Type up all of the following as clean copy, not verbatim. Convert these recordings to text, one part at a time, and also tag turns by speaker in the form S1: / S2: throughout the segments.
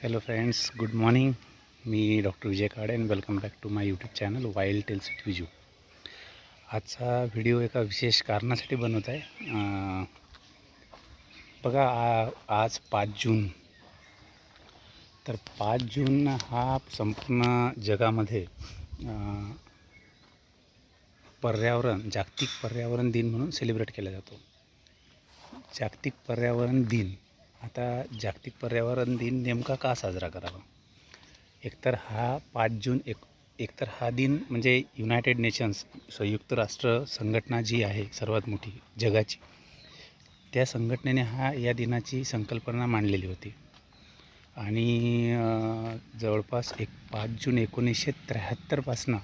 S1: Hello friends, good morning. मी doctor Vijay Kale and welcome back to my YouTube channel wild tales with Viju. आजचा video एका विशेष कारणासाठी बनवत आहे. बघा, आज 5 जून. तर 5 जून हा संपूर्ण जगामध्ये जागतिक पर्यावरण दिन म्हणून सेलिब्रेट केला जातो. जागतिक पर्यावरण दिन. आता जागतिक पर्यावरण दिन नेमका का साजरा करावा? एकतर हा दिन म्हणजे युनायटेड नेशन्स, संयुक्त राष्ट्र संघटना जी आहे सर्वात मोठी जगाची, त्या संघटनेने या दिनाची संकल्पना मांडलेली होती. आणि जवळपास 5 जून 1973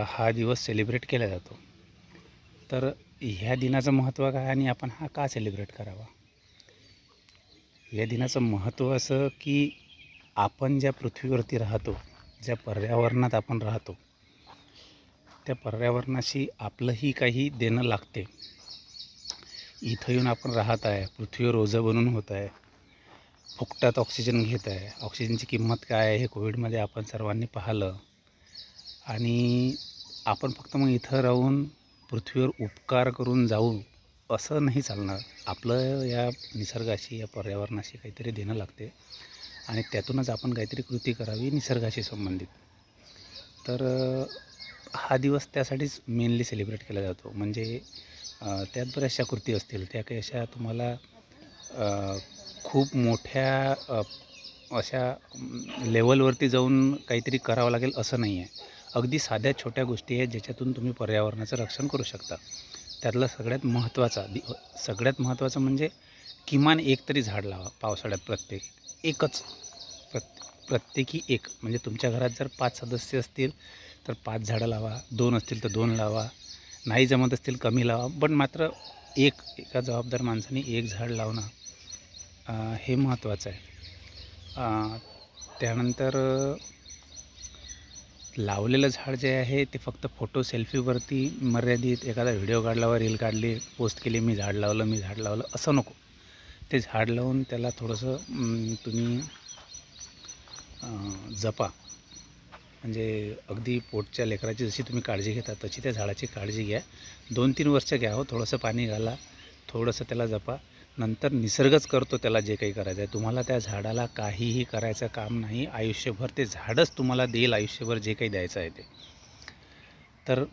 S1: हा दिवस सेलिब्रेट केला जातो. तर ह्या दिनाचं महत्त्व काय आणि आपण हा का सेलिब्रेट करावा? या दिनाचं महत्त्व असं की आपण ज्या पृथ्वीवरती राहतो, ज्या पर्यावरणात आपण राहतो, त्या पर्यावरणाशी आपलंही काही देणं लागते. इथं येऊन आपण राहत आहे, पृथ्वीवर ओझं बनून होत आहे, फुकटात ऑक्सिजन घेत आहे. ऑक्सिजनची किंमत काय आहे हे कोविडमध्ये आपण सर्वांनी पाहिलं. आणि आपण फक्त मग इथं राहून पृथ्वीवर उपकार करून जाऊ असं नाही चालणार. आपलं या निसर्गाशी, या पर्यावरणाशी काहीतरी देणं लागते आणि त्यातूनच आपण काहीतरी कृती करावी निसर्गाशी संबंधित. तर हा दिवस त्यासाठीच मेनली सेलिब्रेट केला जातो. म्हणजे त्यात बऱ्याचशा कृती असतील, त्या काही अशा तुम्हाला खूप मोठ्या अशा लेवलवरती जाऊन काहीतरी करावं लागेल असं नाही आहे. अगदी साध्या छोट्या गोष्टी आहेत ज्याच्यातून तुम्ही पर्यावरणाचं रक्षण करू शकता. त्यातला सगळ्यात महत्त्वाचं म्हणजे किमान एक तरी झाड लावा पावसाळ्यात. प्रत्येकी एक. म्हणजे तुमच्या घरात जर 5 सदस्य असतील तर 5 झाडं लावा, 2 असतील तर 2 लावा, नाही जमत असतील कमी लावा, पण मात्र एका जबाबदार माणसाने एक झाड लावणं हे महत्त्वाचं आहे. त्यानंतर लावलेलं झाड जे आहे ते फक्त सेल्फीवरती मर्यादित, एखादा व्हिडिओ काढला, रील काढली, पोस्ट केली, मी झाड लावलं असं नको. ते झाड लावून त्याला थोडंसं तुम्ही जपा. म्हणजे अगदी पोटच्या लेकराची जशी तुम्ही काळजी घेता तशी त्या झाडाची काळजी घ्या. 2-3 वर्ष घ्या हो. थोडंसं पाणी घाला, थोडंसं त्याला जपा. नंतर निसर्गच करतो त्याला जे काही करायचं आहे. तुम्हाला त्या झाडाला काहीही करायचं काम नाही. आयुष्यभर ते झाडच तुम्हाला देईल, आयुष्यभर जे काही द्यायचं आहे ते. तर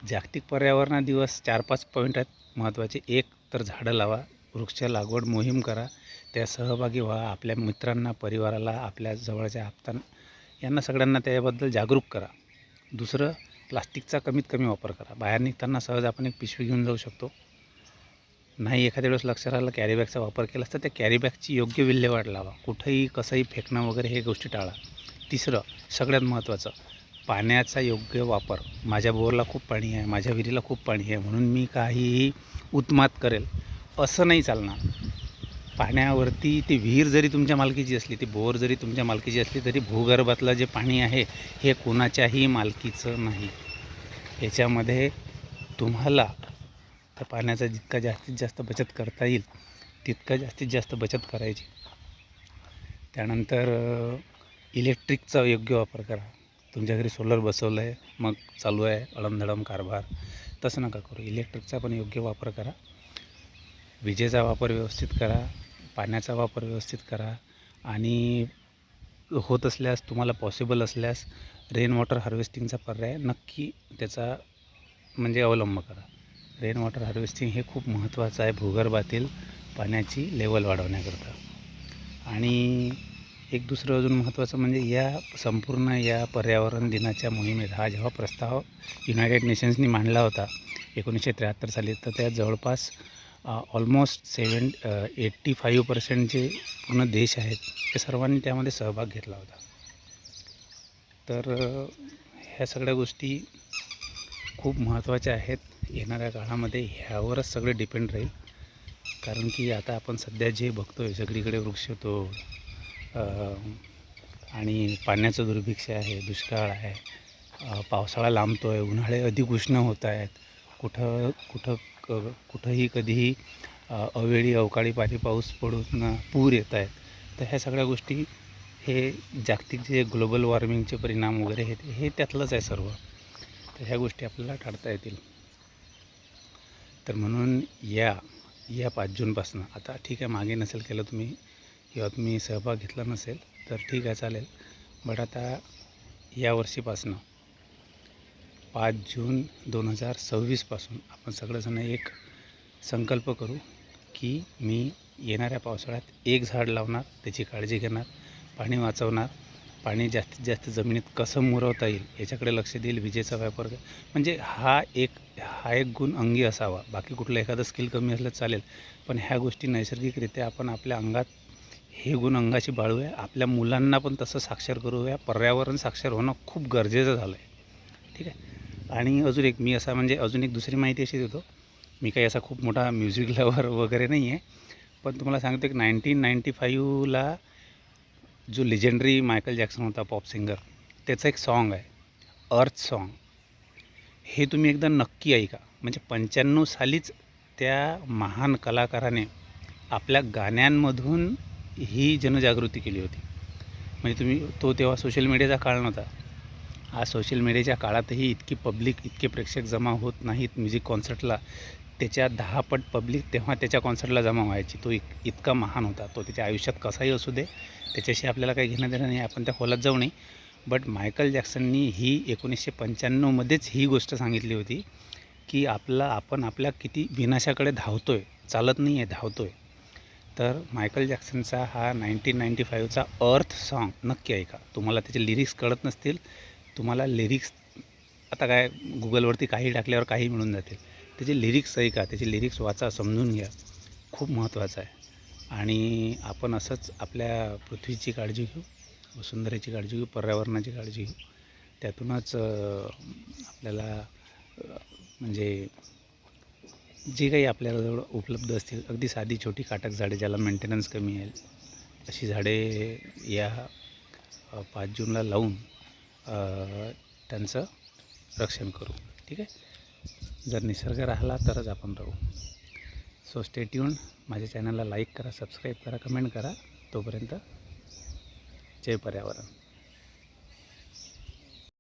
S1: जागतिक पर्यावरण दिवस 4-5 पॉईंट आहेत महत्त्वाचे. एक तर झाडं लावा, वृक्ष लागवड मोहीम करा, त्या सहभागी व्हा. आपल्या मित्रांना, परिवाराला, आपल्या जवळच्या यांना सगळ्यांना त्याबद्दल जागरूक करा. दुसरं, प्लास्टिकचा कमीत कमी वापर करा. बाहेर निघताना सहज आपण एक पिशवी घेऊन जाऊ शकतो. नाही एखाद्या वेळेस लक्षात राहिलं कॅरीबॅगचा वापर केला असता, त्या कॅरीबॅगची योग्य विल्हेवाट लावा. कुठंही कसंही फेकणं वगैरे हे गोष्टी टाळा. तिसरं, सगळ्यात महत्त्वाचं, पाण्याचा योग्य वापर. माझ्या बोरला खूप पाणी आहे, माझ्या विहिरीला खूप पाणी आहे म्हणून मी काहीही उत्मात करेल असं नाही चालणार. पाण्यावरती ती विहीर जरी तुमच्या मालकीची असली, ती बोर जरी तुमच्या मालकीची असली, तरी भूगर्भातलं जे पाणी आहे हे कोणाच्याही मालकीचं नाही. याच्यामध्ये तुम्हाला त्या पाण्याचा जितका जास्तीत जास्त बचत करता येईल तितका जास्तीत जास्त बचत करायची. त्यानंतर इलेक्ट्रिकचा योग्य वापर करा. तुमच्या घरी सोलर बसवलं आहे, मग चालू आहे अडमधडम कारभार, तसं नका करू. इलेक्ट्रिकचा पण योग्य वापर करा. विजेचा वापर व्यवस्थित करा, पाण्याचा वापर व्यवस्थित करा. आणि होत असल्यास, तुम्हाला पॉसिबल असल्यास, रेन वॉटर हार्वेस्टिंगचा पर्याय नक्की त्याचा म्हणजे अवलंब करा. रेन वॉटर हार्वेस्टिंग हे खूप महत्त्वाचं आहे भूगर्भातील पाण्याची लेवल वाढवण्याकरता. आणि एक दुसरं अजून महत्त्वाचं म्हणजे या संपूर्ण या पर्यावरण दिनाच्या मोहिमेत जेव्हा प्रस्ताव युनायटेड नेशन्सनी मांडला होता 1973 साली, तर त्यात जवळपास ऑलमोस्ट 85% जे पूर्ण देश आहेत ते सर्वांनी त्यामध्ये सहभाग घेतला होता. तर ह्या सगळ्या गोष्टी खूप महत्त्वाच्या आहेत. येणाऱ्या काळामध्ये ह्यावरच सगळे डिपेंड राहील. कारण की आता आपण सध्या जे बघतो आहे सगळीकडे वृक्षतोड आणि पाण्याचं दुर्भिक्ष आहे, दुष्काळ आहे, पावसाळा लांबतो आहे, उन्हाळे अधिक उष्ण होत आहेत, कुठंही कधीही अवेळी अवकाळी पाऊस पडून पूर येत आहेत. तर ह्या सगळ्या गोष्टी हे जागतिक जे ग्लोबल वॉर्मिंगचे परिणाम वगैरे आहेत हे त्यातलंच आहे सर्व. तर ह्या गोष्टी आपल्याला टाळता येतील. तर म्हणून या 5 जूनपासून, आता ठीक आहे मागे नसेल केलं तुम्ही किंवा तुम्ही सहभाग घेतला नसेल तर ठीक आहे चालेल, बट आता या वर्षीपासून 5 जून 2026पासून आपण सगळेजण एक संकल्प करू की मी येणाऱ्या पावसाळ्यात एक झाड लावणार, त्याची काळजी घेणार, पाणी वाचवणार, पाणी जास्तीत जास्त जमिनीत कसं मुरवता येईल याच्याकडे लक्ष देईल, विजेचा वापर म्हणजे हा एक गुण अंगी असावा. बाकी कुठलं एखादं स्किल कमी असलं चालेल, पण ह्या गोष्टी नैसर्गिकरित्या आपण आपल्या अंगात हे गुण अंगाशी बाळूया. आपल्या मुलांना पण तसं साक्षर करूया. पर्यावरण साक्षर होणं खूप गरजेचं झालं आहे. ठीक आहे. आणि अजून एक मी असा म्हणजे अजून एक दुसरी माहिती अशी देतो. मी काही असा खूप मोठा म्युझिक लवर वगैरे नाही आहे, पण तुम्हाला सांगतो की 1995ला जो लेजेंडरी मायकल जॅक्सन होता पॉप सिंगर, त्याचं एक सॉन्ग आहे अर्थ सॉन्ग. हे तुम्ही एकदा नक्की ऐका. म्हणजे 95 सालीच त्या महान कलाकाराने आपल्या गाण्यांमधून ही जनजागृती केली होती. म्हणजे तुम्ही तेव्हा सोशल मीडियाचा काळ नव्हता. आज सोशल मीडियाच्या काळातही इतकी पब्लिक, इतके प्रेक्षक जमा होत नाहीत म्युझिक कॉन्सर्टला. त्याच्या 10 पट पब्लिक तेव्हा त्याच्या कॉन्सर्टला जमा व्हायची. तो इतका महान होता. तो त्याच्या आयुष्यात कसाही असू दे, त्याच्याशी आपल्याला काही घेणं देणं नाही, आपण त्या खोलात जाऊ नये. बट मायकल जॅक्सननी ही 1995मध्येच ही गोष्ट सांगितली होती की आपण आपल्या किती विनाशाकडे धावतो आहे, चालत नाही आहे, धावतो आहे. तर मायकल जॅक्सनचा हा 1995चा अर्थ सॉन्ग नक्की ऐका. तुम्हाला त्याचे लिरिक्स कळत नसतील, तुम्हाला लिरिक्स आता काय गुगलवरती काही टाकल्यावर काही मिळून जातील. त्याचे लिरिक्स ऐका, त्याचे लिरिक्स वाचा, समजून घ्या. खूप महत्त्वाचं आहे. आणि आपण असंच आपल्या पृथ्वीची काळजी घेऊ, वसुंधरेची काळजी घेऊ, पर्यावरणाची काळजी घेऊ. त्यातूनच आपल्याला म्हणजे जे काही आपल्याजवळ उपलब्ध असतील, अगदी साधी छोटी काटक झाडे ज्याला मेंटेनन्स कमी आहे, अशी झाडे या 5 जूनला लावून त्यांचं रक्षण करू. ठीक आहे. जर निसर्ग राहिला तरच आपण राहू. So stay tune. माझ्या चॅनलला लाईक करा, सबस्क्राईब करा, कमेंट करा. तोपर्यंत जय पर्यावरण.